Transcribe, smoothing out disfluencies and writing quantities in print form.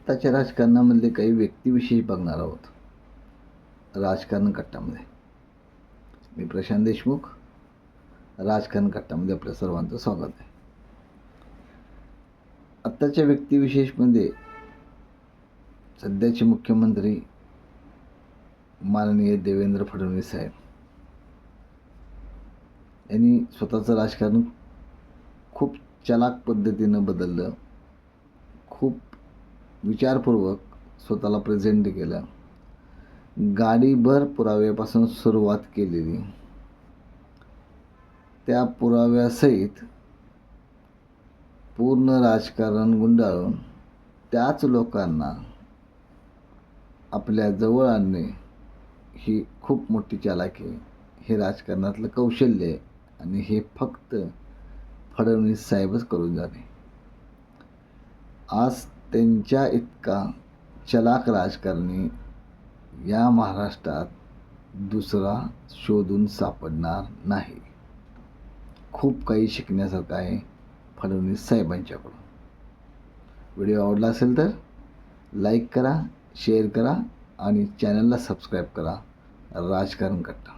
आत्ताच्या राजकारणामधले काही व्यक्तिविशेष बघणार आहोत राजकारण कट्टामध्ये. मी प्रशांत देशमुख, राजकारण कट्टामध्ये आपल्या सर्वांचं स्वागत आहे. आत्ताच्या व्यक्तिविशेषमध्ये सध्याचे मुख्यमंत्री माननीय देवेंद्र फडणवीस साहेब यांनी स्वतःचं राजकारण खूप चलाक पद्धतीनं बदललं, खूप विचारपूर्वक स्वतःला प्रेझेंट केलं. गाडीभर पुराव्यापासून सुरुवात केलेली, त्या पुराव्यासहित पूर्ण राजकारण गुंडाळून त्याच लोकांना आपल्या जवळ आणणे ही खूप मोठी चालाकी आहे. हे राजकारणातलं कौशल्य आहे आणि हे फक्त फडणवीस साहेबच करून जाणे. आज त्यांच्या इतका चलाक राजकारणी या महाराष्ट्रात दुसरा शोधून सापडणार नाही. खूप काही शिकण्यासारखं आहे फडणवीस साहेबांच्याकडून. व्हिडिओ आवडला असेल तर लाईक करा, शेअर करा आणि चॅनलला सबस्क्राईब करा. राजकारण कट्टा.